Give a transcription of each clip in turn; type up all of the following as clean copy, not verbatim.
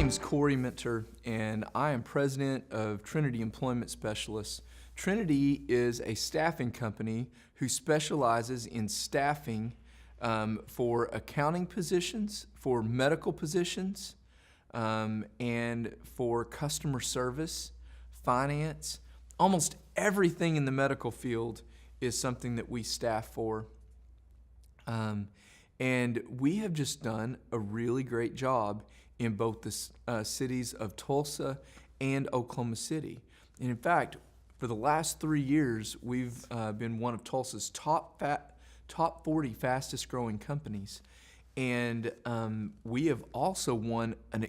name is Corey Minter, and I am president of Trinity Employment Specialists. Trinity is a staffing company who specializes in staffing for accounting positions, for medical positions, and for customer service, finance. Almost everything in the medical field is something that we staff for. And we have just done a really great job in both the cities of Tulsa and Oklahoma City. And in fact, for the last 3 years, we've been one of Tulsa's top 40 fastest growing companies. And we have also won a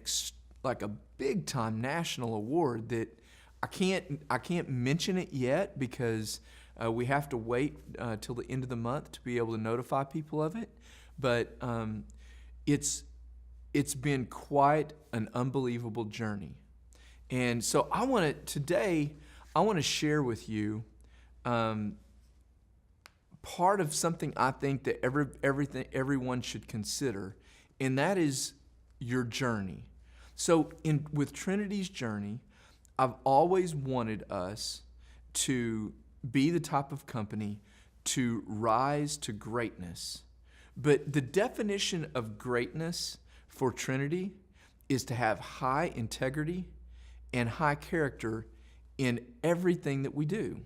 big time national award that I can't mention it yet because we have to wait till the end of the month to be able to notify people of it. But it's been quite an unbelievable journey. And so today I want to share with you part of something I think that everyone should consider, and that is your journey. So with Trinity's journey, I've always wanted us to be the type of company to rise to greatness. But the definition of greatness for Trinity is to have high integrity and high character in everything that we do.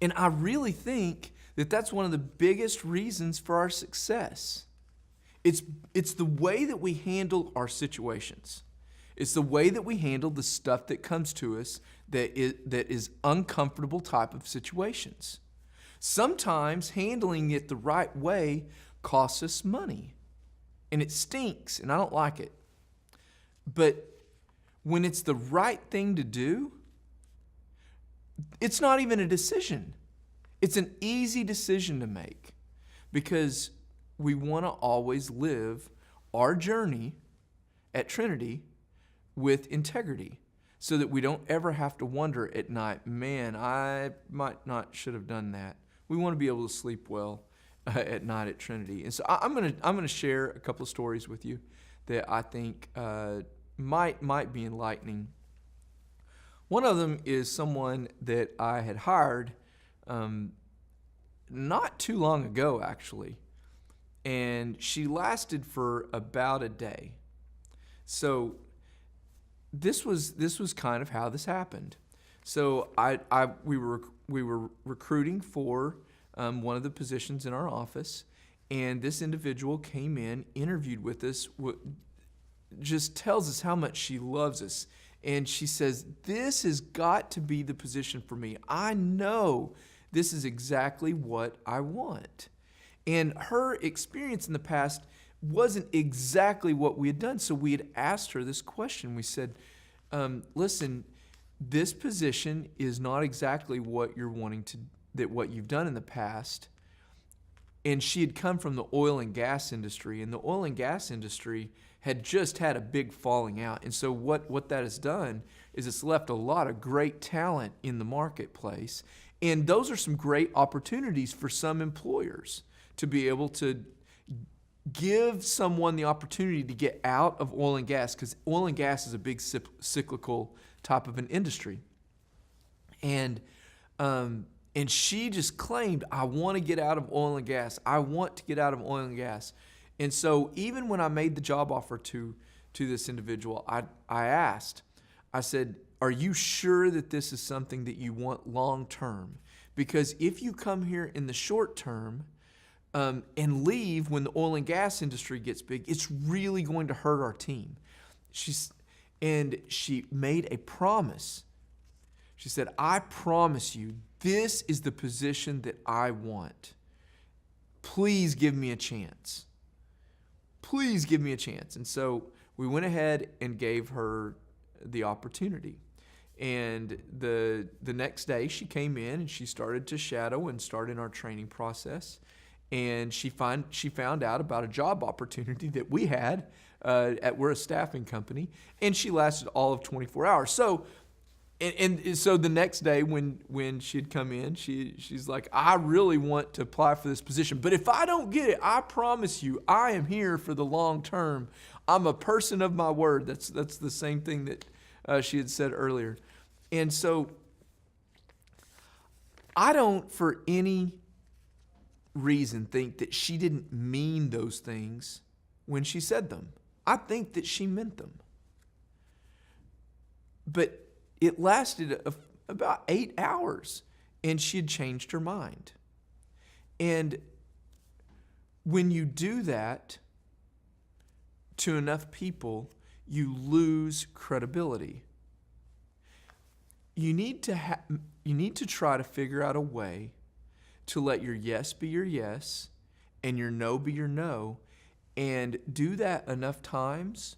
And I really think that that's one of the biggest reasons for our success. It's the way that we handle our situations. It's the way that we handle the stuff that comes to us that is uncomfortable type of situations. Sometimes handling it the right way costs us money, and it stinks, and I don't like it. But when it's the right thing to do, it's not even a decision. It's an easy decision to make because we want to always live our journey at Trinity with integrity so that we don't ever have to wonder at night, man, I should have done that. We want to be able to sleep well at night at Trinity. And so I'm gonna share a couple of stories with you that I think might be enlightening. One of them is someone that I had hired not too long ago, actually, and she lasted for about a day. So this was kind of how this happened. So we were recruiting for one of the positions in our office, and this individual came in, interviewed with us, just tells us how much she loves us. And she says, this has got to be the position for me. I know this is exactly what I want. And her experience in the past wasn't exactly what we had done. So we had asked her this question. We said, listen, this position is not exactly what you're wanting what you've done in the past. And she had come from the oil and gas industry, and the oil and gas industry had just had a big falling out. And so what that has done is it's left a lot of great talent in the marketplace. And those are some great opportunities for some employers to be able to give someone the opportunity to get out of oil and gas, because oil and gas is a big cyclical type of an industry. And she just claimed, I want to get out of oil and gas. I want to get out of oil and gas. And so even when I made the job offer to this individual, I asked, I said, are you sure that this is something that you want long term? Because if you come here in the short term and leave when the oil and gas industry gets big, it's really going to hurt our team. She made a promise. She said, I promise you, this is the position that I want. Please give me a chance. Please give me a chance. And so we went ahead and gave her the opportunity. And the next day she came in and she started to shadow and start in our training process. And she found out about a job opportunity that we had. We're a staffing company, and she lasted all of 24 hours. So And so the next day when she'd come in, she's like, I really want to apply for this position. But if I don't get it, I promise you, I am here for the long term. I'm a person of my word. That's the same thing that she had said earlier. And so I don't for any reason think that she didn't mean those things when she said them. I think that she meant them. But it lasted about 8 hours, and she had changed her mind. And when you do that to enough people, you lose credibility. You need to try to figure out a way to let your yes be your yes and your no be your no, and do that enough times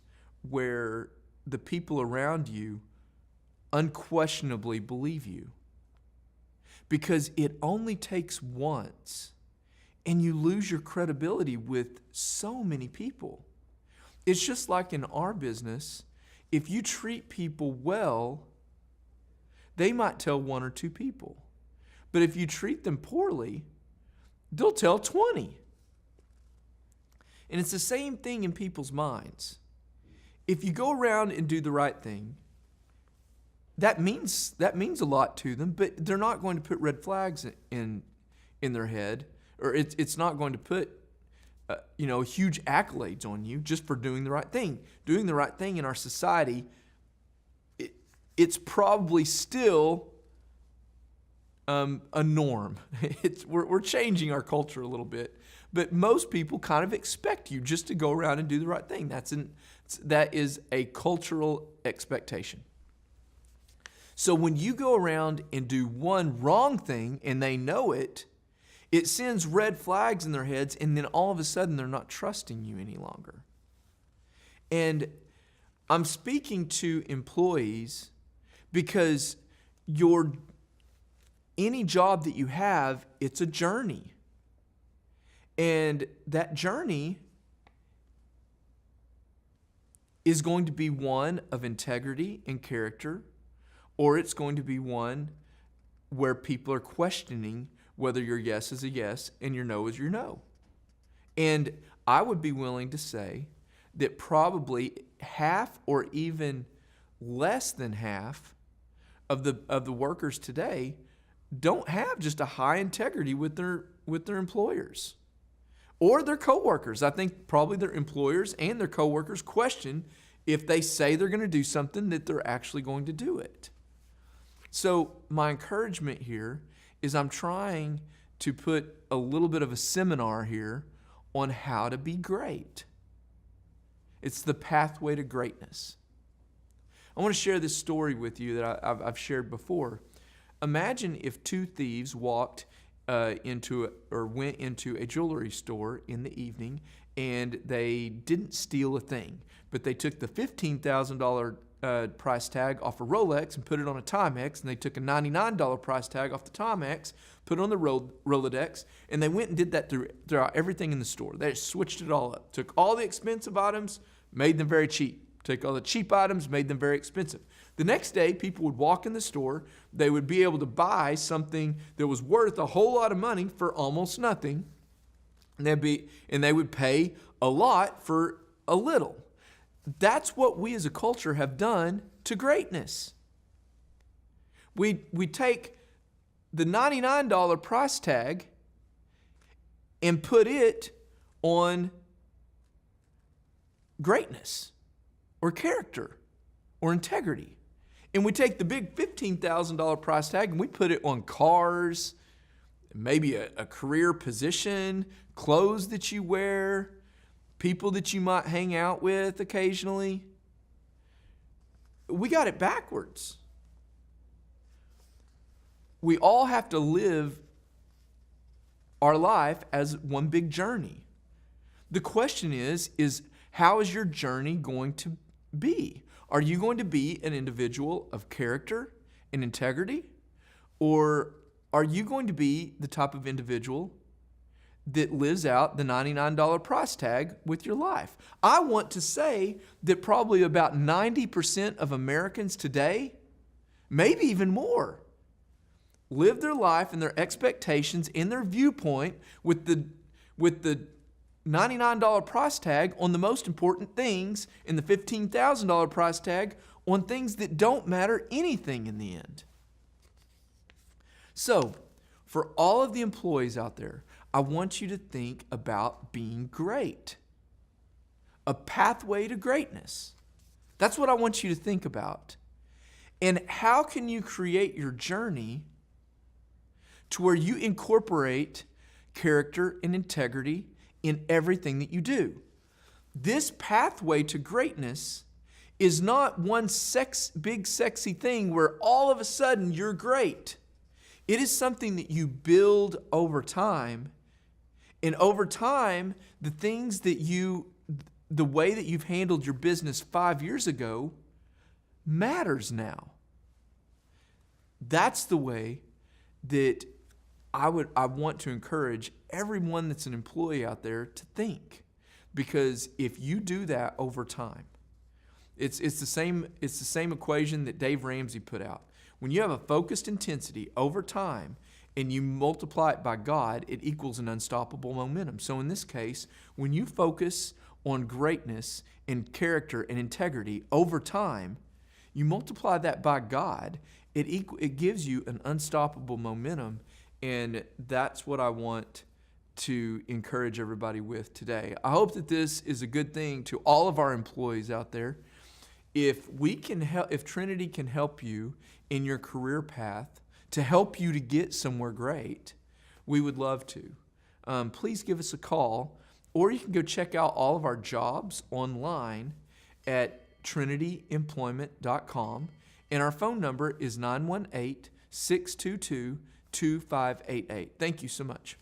where the people around you unquestionably believe you. Because it only takes once, and you lose your credibility with so many people. It's just like in our business, if you treat people well, they might tell 1 or 2 people. But if you treat them poorly, they'll tell 20. And it's the same thing in people's minds. If you go around and do the right thing, that means a lot to them, but they're not going to put red flags in their head, or it's not going to put huge accolades on you just for doing the right thing. Doing the right thing in our society, it's probably still a norm. We're changing our culture a little bit, but most people kind of expect you just to go around and do the right thing. That is a cultural expectation. So when you go around and do one wrong thing and they know it, it sends red flags in their heads, and then all of a sudden they're not trusting you any longer. And I'm speaking to employees because any job that you have, it's a journey. And that journey is going to be one of integrity and character, or it's going to be one where people are questioning whether your yes is a yes and your no is your no. And I would be willing to say that probably half or even less than half of the workers today don't have just a high integrity with their employers or their coworkers. I think probably their employers and their coworkers question if they say they're going to do something that they're actually going to do it. So my encouragement here is I'm trying to put a little bit of a seminar here on how to be great. It's the pathway to greatness. I want to share this story with you that I've shared before. Imagine if 2 thieves went into a jewelry store in the evening, and they didn't steal a thing, but they took the $15,000 price tag off a Rolex and put it on a Timex, and they took a $99 price tag off the Timex, put it on the Rolodex, and they went and did that throughout everything in the store. They just switched it all up. Took all the expensive items, made them very cheap. Took all the cheap items, made them very expensive. The next day, people would walk in the store. They would be able to buy something that was worth a whole lot of money for almost nothing, and they would pay a lot for a little. That's what we as a culture have done to greatness. We take the $99 price tag and put it on greatness or character or integrity. And we take the big $15,000 price tag and we put it on cars, maybe a career position, clothes that you wear, people that you might hang out with occasionally. We got it backwards. We all have to live our life as one big journey. The question is how is your journey going to be? Are you going to be an individual of character and integrity? Or are you going to be the type of individual that lives out the $99 price tag with your life? I want to say that probably about 90% of Americans today, maybe even more, live their life and their expectations and their viewpoint with the $99 price tag on the most important things and the $15,000 price tag on things that don't matter anything in the end. So, for all of the employees out there, I want you to think about being great. A pathway to greatness. That's what I want you to think about. And how can you create your journey to where you incorporate character and integrity in everything that you do? This pathway to greatness is not one big sexy thing where all of a sudden you're great. It is something that you build over time. And over time, the way that you've handled your business 5 years ago matters now. That's the way that I want to encourage everyone that's an employee out there to think. Because if you do that over time, it's the same equation that Dave Ramsey put out. When you have a focused intensity over time and you multiply it by God, it equals an unstoppable momentum. So in this case, when you focus on greatness and character and integrity over time, you multiply that by God, it gives you an unstoppable momentum. And that's what I want to encourage everybody with today. I hope that this is a good thing to all of our employees out there. If Trinity can help you in your career path to help you to get somewhere great, we would love to. Please give us a call, or you can go check out all of our jobs online at trinityemployment.com, and our phone number is 918-622-2588. Thank you so much.